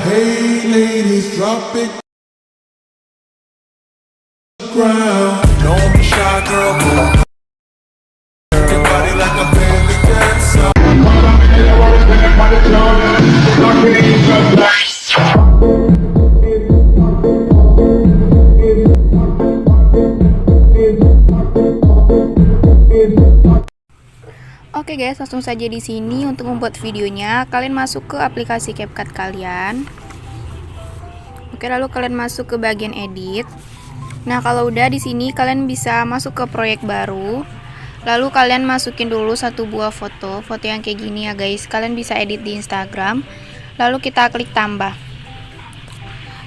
Hey ladies, drop it ground. Don't be shy, girl. Your body like a belly dancer. Oke guys, langsung saja di sini untuk membuat videonya, kalian masuk ke aplikasi CapCut kalian. Oke, lalu kalian masuk ke bagian edit. Nah, kalau udah di sini kalian bisa masuk ke proyek baru. Lalu kalian masukin dulu satu buah foto yang kayak gini ya guys. Kalian bisa edit di Instagram. Lalu kita klik tambah.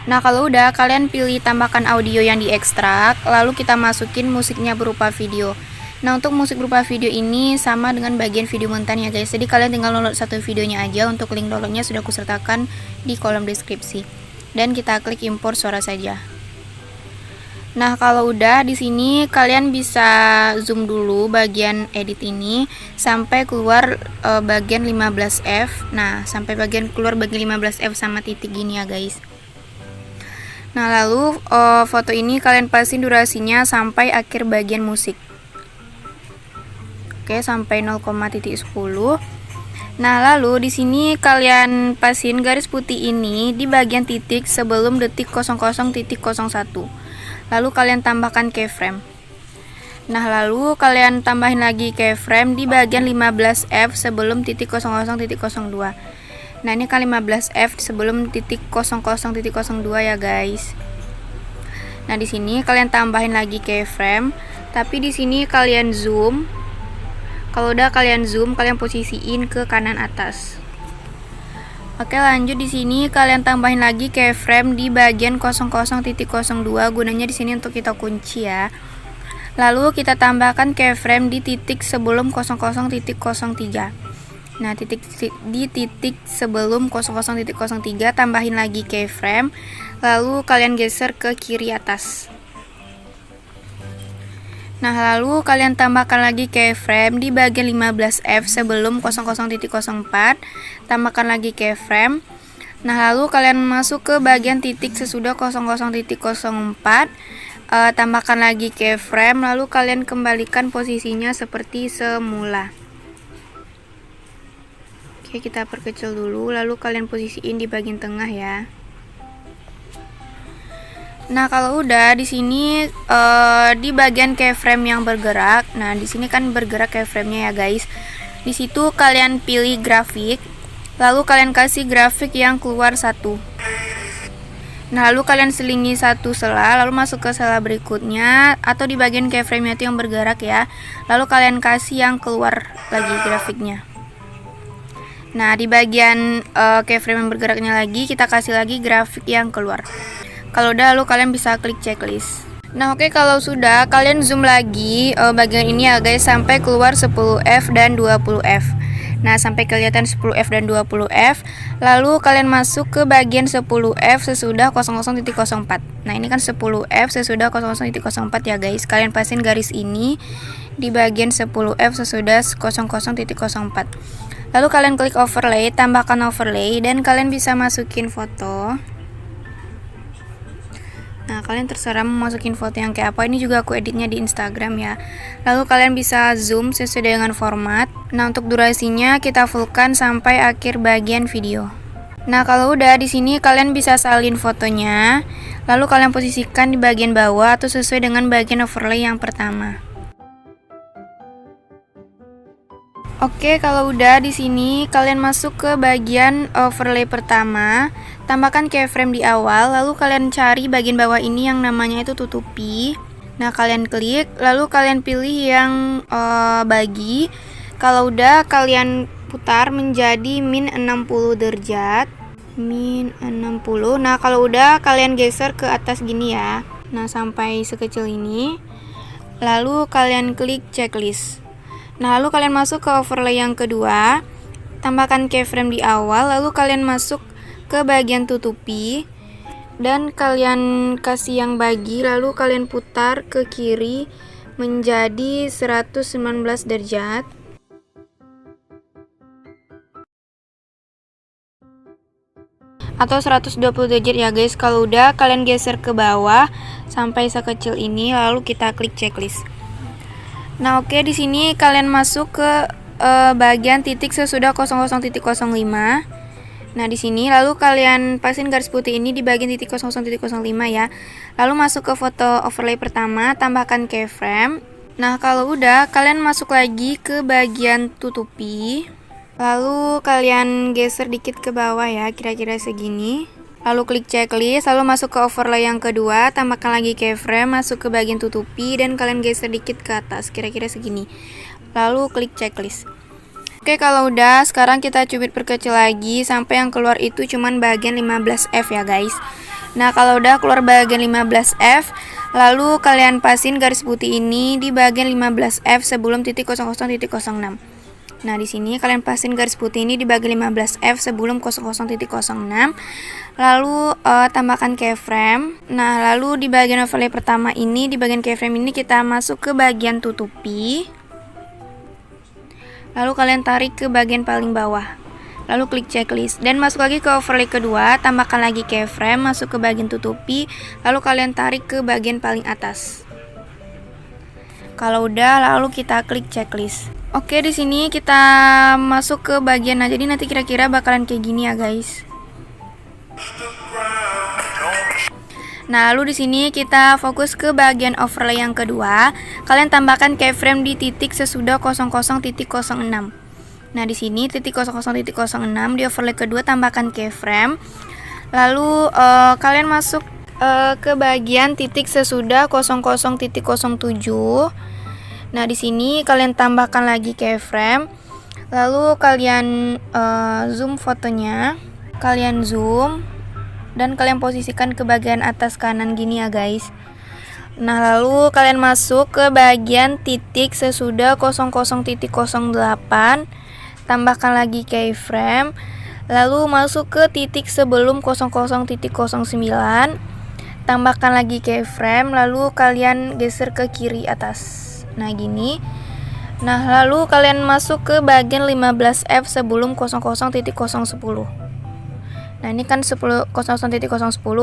Nah, kalau udah kalian pilih tambahkan audio yang diekstrak, lalu kita masukin musiknya berupa video. Nah, untuk musik berupa video ini sama dengan bagian video mentah ya guys. Jadi kalian tinggal download satu videonya aja. Untuk link downloadnya sudah aku sertakan di kolom deskripsi. Dan kita klik import suara saja. Nah, kalau udah di sini kalian bisa zoom dulu bagian edit ini sampai keluar bagian 15F. Nah, sampai bagian keluar bagian 15F sama titik gini ya guys. Nah, lalu foto ini kalian pasin durasinya sampai akhir bagian musik. Oke, sampai 0,10. Nah, lalu di sini kalian pasin garis putih ini di bagian titik sebelum detik 00.01. Lalu kalian tambahkan keyframe. Nah, lalu kalian tambahin lagi keyframe di bagian 15F sebelum titik 00.02. Nah, ini kan 15F sebelum titik 00.02 ya guys. Nah, di sini kalian tambahin lagi keyframe, tapi di sini kalian zoom. Kalau udah kalian zoom, kalian posisiin ke kanan atas. Oke, lanjut di sini kalian tambahin lagi keyframe di bagian 00.02. Gunanya di sini untuk kita kunci ya. Lalu kita tambahkan keyframe di titik sebelum 00.03. Nah, di titik sebelum 00.03 tambahin lagi keyframe. Lalu kalian geser ke kiri atas. Nah, lalu kalian tambahkan lagi keyframe di bagian 15F sebelum 00.04. Tambahkan lagi keyframe. Nah, lalu kalian masuk ke bagian titik sesudah 00.04. Tambahkan lagi keyframe. Lalu kalian kembalikan posisinya seperti semula. Oke, kita perkecil dulu. Lalu kalian posisiin di bagian tengah ya. Nah, kalau udah di sini di bagian keyframe yang bergerak. Nah, di sini kan bergerak keyframe-nya ya, guys. Di situ kalian pilih grafik, lalu kalian kasih grafik yang keluar satu. Nah, lalu kalian selingi satu sela, lalu masuk ke sela berikutnya atau di bagian keyframe-nya itu yang bergerak ya. Lalu kalian kasih yang keluar lagi grafiknya. Nah, di bagian keyframe yang bergeraknya lagi kita kasih lagi grafik yang keluar. Kalau udah, lalu kalian bisa klik checklist. Nah, oke, kalau sudah kalian zoom lagi bagian ini ya guys sampai keluar 10F dan 20F. Nah, sampai kelihatan 10F dan 20F. Lalu kalian masuk ke bagian 10F sesudah 00.04. Nah, ini kan 10F sesudah 00.04 ya guys. Kalian pasin garis ini di bagian 10F sesudah 00.04. Lalu kalian klik overlay, tambahkan overlay, dan kalian bisa masukin foto. Nah, kalian terserah mau masukin foto yang kayak apa. Ini juga aku editnya di Instagram ya. Lalu kalian bisa zoom sesuai dengan format. Nah, untuk durasinya kita fullkan sampai akhir bagian video. Nah, kalau udah di sini kalian bisa salin fotonya. Lalu kalian posisikan di bagian bawah atau sesuai dengan bagian overlay yang pertama. Oke, kalau udah di sini kalian masuk ke bagian overlay pertama, tambahkan keyframe di awal, lalu kalian cari bagian bawah ini yang namanya itu tutupi. Nah, kalian klik, lalu kalian pilih yang bagi. Kalau udah kalian putar menjadi min 60 derajat. Min 60. Nah, kalau udah kalian geser ke atas gini ya. Nah, sampai sekecil ini. Lalu kalian klik checklist. Nah, lalu kalian masuk ke overlay yang kedua, tambahkan keyframe di awal, lalu kalian masuk ke bagian tutupi, dan kalian kasih yang bagi, lalu kalian putar ke kiri menjadi 119 derajat. atau 120 derajat ya guys. Kalau udah, kalian geser ke bawah sampai sekecil ini, lalu kita klik checklist. Nah, oke, di sini kalian masuk ke bagian titik sesudah 00.05. Nah, di sini lalu kalian pasin garis putih ini di bagian titik 00.05 ya. Lalu masuk ke foto overlay pertama, tambahkan keyframe. Nah, kalau udah, kalian masuk lagi ke bagian tutupi. Lalu kalian geser dikit ke bawah ya, kira-kira segini. Lalu klik checklist, lalu masuk ke overlay yang kedua, tambahkan lagi keyframe, masuk ke bagian tutupi, dan kalian geser dikit ke atas, kira-kira segini. Lalu klik checklist. Oke, kalau udah, sekarang kita cubit perkecil lagi sampai yang keluar itu cuman bagian 15F ya guys. Nah, kalau udah keluar bagian 15F, lalu kalian pasin garis putih ini di bagian 15F sebelum titik 00.06. Nah, di sini kalian pasin garis putih ini di bagian 15F sebelum 00.06. Lalu tambahkan keyframe. Nah, lalu di bagian overlay pertama ini, di bagian keyframe ini kita masuk ke bagian tutupi. Lalu kalian tarik ke bagian paling bawah. Lalu klik checklist dan masuk lagi ke overlay kedua, tambahkan lagi keyframe, masuk ke bagian tutupi, lalu kalian tarik ke bagian paling atas. Kalau udah, lalu kita klik checklist. Oke, di sini kita masuk ke bagian, nah jadi nanti kira-kira bakalan kayak gini ya guys. Nah, lalu di sini kita fokus ke bagian overlay yang kedua. Kalian tambahkan keyframe di titik sesudah 00.06. Nah, di sini titik 00.06 di overlay kedua tambahkan keyframe. Lalu kalian masuk ke bagian titik sesudah 00.07. Nah, di sini kalian tambahkan lagi keyframe. Lalu kalian zoom fotonya. Kalian zoom dan kalian posisikan ke bagian atas kanan gini ya guys. Nah, lalu kalian masuk ke bagian titik sesudah 00.08, tambahkan lagi keyframe, lalu masuk ke titik sebelum 00.09, tambahkan lagi keyframe, lalu kalian geser ke kiri atas. Nah, gini. Nah, lalu kalian masuk ke bagian 15F sebelum 00.010. Nah, ini kan 00.010.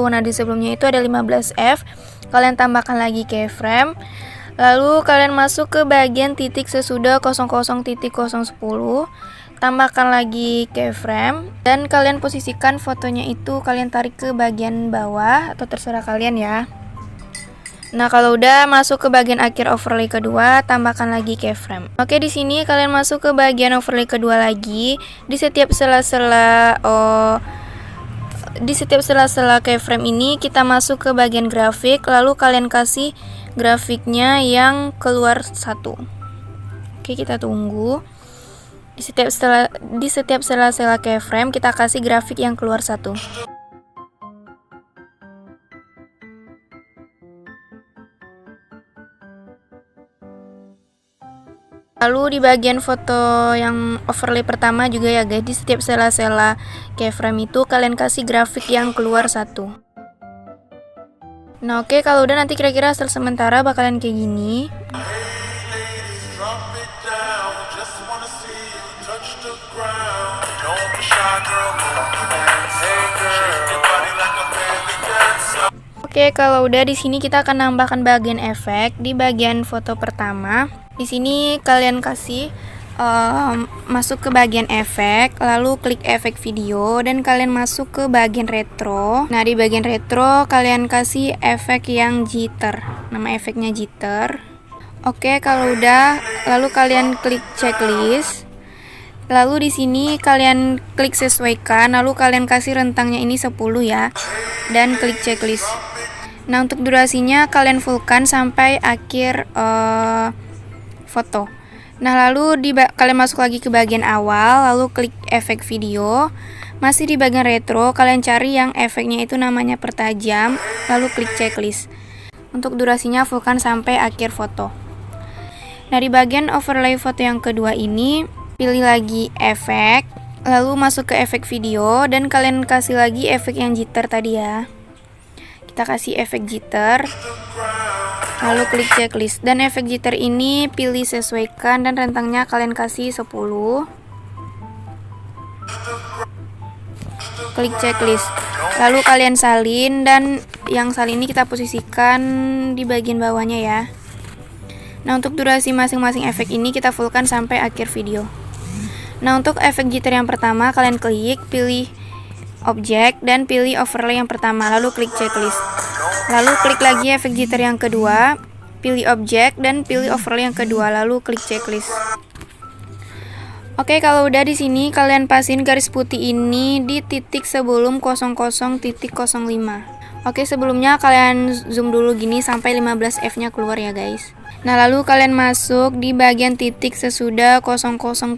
Nah, di sebelumnya itu ada 15F. Kalian tambahkan lagi keyframe. Lalu kalian masuk ke bagian titik sesudah 00.010. Tambahkan lagi keyframe dan kalian posisikan fotonya itu, kalian tarik ke bagian bawah atau terserah kalian ya. Nah, kalau udah masuk ke bagian akhir overlay kedua, tambahkan lagi keyframe. Oke, di sini kalian masuk ke bagian overlay kedua lagi. Di setiap sela-sela keyframe ini kita masuk ke bagian grafik, lalu kalian kasih grafiknya yang keluar satu. Oke, kita tunggu. Di setiap sela-sela keyframe kita kasih grafik yang keluar satu. Lalu di bagian foto yang overlay pertama juga ya guys, di setiap sela-sela keyframe itu kalian kasih grafik yang keluar satu. Nah, oke, kalau udah nanti kira-kira hasil sementara bakalan kayak gini. Oke, kalau udah di sini kita akan nambahkan bagian efek di bagian foto pertama. Di sini kalian kasih masuk ke bagian efek, lalu klik efek video dan kalian masuk ke bagian retro. Nah, di bagian retro kalian kasih efek yang jitter. Nama efeknya jitter. Oke, kalau udah, lalu kalian klik checklist. Lalu di sini kalian klik sesuaikan, lalu kalian kasih rentangnya ini 10 ya. Dan klik checklist. Nah, untuk durasinya kalian fullkan sampai akhir foto. Nah, lalu kalian masuk lagi ke bagian awal, lalu klik efek video. Masih di bagian retro, kalian cari yang efeknya itu namanya pertajam, lalu klik checklist. Untuk durasinya fullkan sampai akhir foto. Nah, di bagian overlay foto yang kedua ini, pilih lagi efek, lalu masuk ke efek video dan kalian kasih lagi efek yang jitter tadi ya. Kita kasih efek jitter. Lalu klik checklist dan efek jitter ini pilih sesuaikan dan rentangnya kalian kasih 10. klik checklist. Lalu kalian salin, dan yang salin ini kita posisikan di bagian bawahnya ya. Nah, untuk durasi masing-masing efek ini kita fullkan sampai akhir video. Nah, untuk efek jitter yang pertama, kalian klik, pilih objek, dan pilih overlay yang pertama, lalu klik checklist. Lalu klik lagi efek jitter yang kedua, pilih objek, dan pilih overlay yang kedua, lalu klik checklist. Oke, kalau udah di sini kalian pasin garis putih ini di titik sebelum 00.05. Oke, sebelumnya kalian zoom dulu gini sampai 15F-nya keluar ya guys. Nah, lalu kalian masuk di bagian titik sesudah 00.05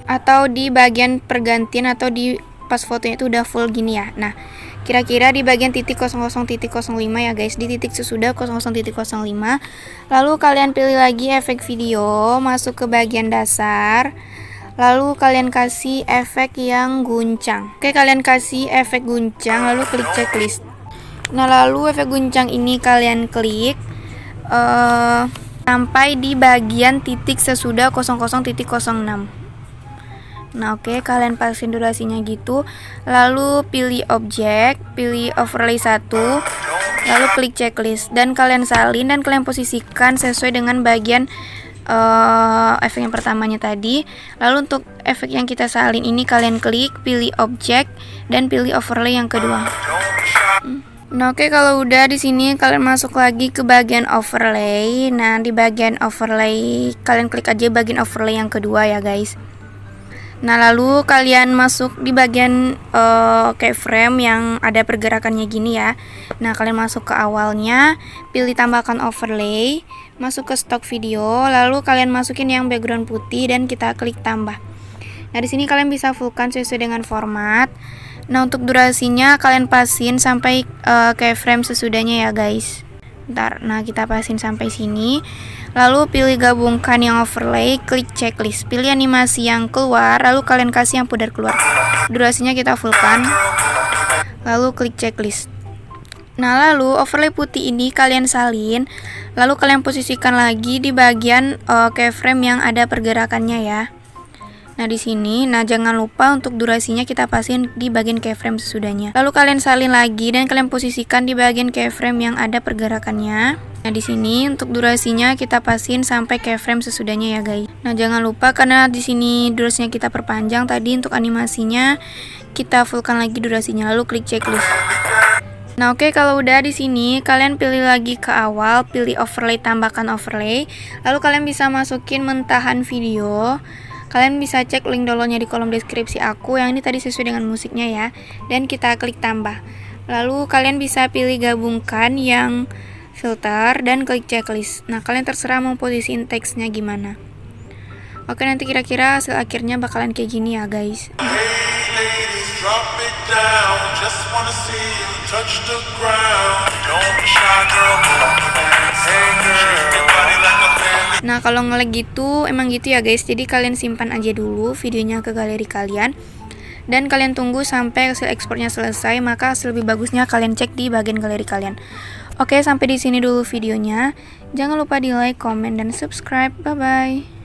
atau di bagian pergantian atau di pas fotonya itu udah full gini ya. Nah, kira-kira di bagian titik 00.05 ya guys, di titik sesudah 00.05. Lalu kalian pilih lagi efek video, masuk ke bagian dasar. Lalu kalian kasih efek yang guncang. Oke, kalian kasih efek guncang, lalu klik checklist. Nah, lalu efek guncang ini kalian klik sampai di bagian titik sesudah 00.06. Nah, oke, kalian pasin durasinya gitu. Lalu pilih objek, pilih overlay 1, lalu klik checklist, dan kalian salin dan kalian posisikan sesuai dengan bagian efek yang pertamanya tadi. Lalu untuk efek yang kita salin ini kalian klik, pilih objek, dan pilih overlay yang kedua. Nah, oke, kalau udah di sini kalian masuk lagi ke bagian overlay. Nah, di bagian overlay kalian klik aja bagian overlay yang kedua ya guys. Nah, lalu kalian masuk di bagian keyframe yang ada pergerakannya gini ya. Nah, kalian masuk ke awalnya, pilih tambahkan overlay, masuk ke stock video, lalu kalian masukin yang background putih dan kita klik tambah. Nah, di sini kalian bisa fullkan sesuai dengan format. Nah, untuk durasinya kalian pasin sampai keyframe sesudahnya ya guys. Bentar, nah kita pasin sampai sini. Lalu pilih gabungkan yang overlay, klik checklist, pilih animasi yang keluar, lalu kalian kasih yang pudar keluar. Durasinya kita fullkan, lalu klik checklist. Nah, lalu overlay putih ini kalian salin, lalu kalian posisikan lagi di bagian keyframe yang ada pergerakannya ya. Nah, di sini, nah jangan lupa untuk durasinya kita pasin di bagian keyframe sesudahnya. Lalu kalian salin lagi dan kalian posisikan di bagian keyframe yang ada pergerakannya. Nah, di sini untuk durasinya kita pasin sampai keyframe sesudahnya ya guys. Nah, jangan lupa karena di sini durasinya kita perpanjang tadi, untuk animasinya kita fullkan lagi durasinya, lalu klik checklist. Nah, oke, kalau udah di sini kalian pilih lagi ke awal, pilih overlay, tambahkan overlay. Lalu kalian bisa masukin mentahan video. Kalian bisa cek link downloadnya di kolom deskripsi aku, yang ini tadi sesuai dengan musiknya ya. Dan kita klik tambah. Lalu kalian bisa pilih gabungkan yang filter dan klik checklist. Nah, kalian terserah mau posisiin teksnya gimana. Oke, nanti kira-kira hasil akhirnya bakalan kayak gini ya guys. Ladies, drop it down. Just wanna see you touch the ground. Don't be shy, girl. Hey, girl. Shake your body like a belly. Nah, kalau nge-lag gitu emang gitu ya guys. Jadi kalian simpan aja dulu videonya ke galeri kalian, dan kalian tunggu sampai hasil ekspornya selesai. Maka hasil lebih bagusnya kalian cek di bagian galeri kalian. Oke, sampai di sini dulu videonya. Jangan lupa di like, komen, dan subscribe. Bye bye.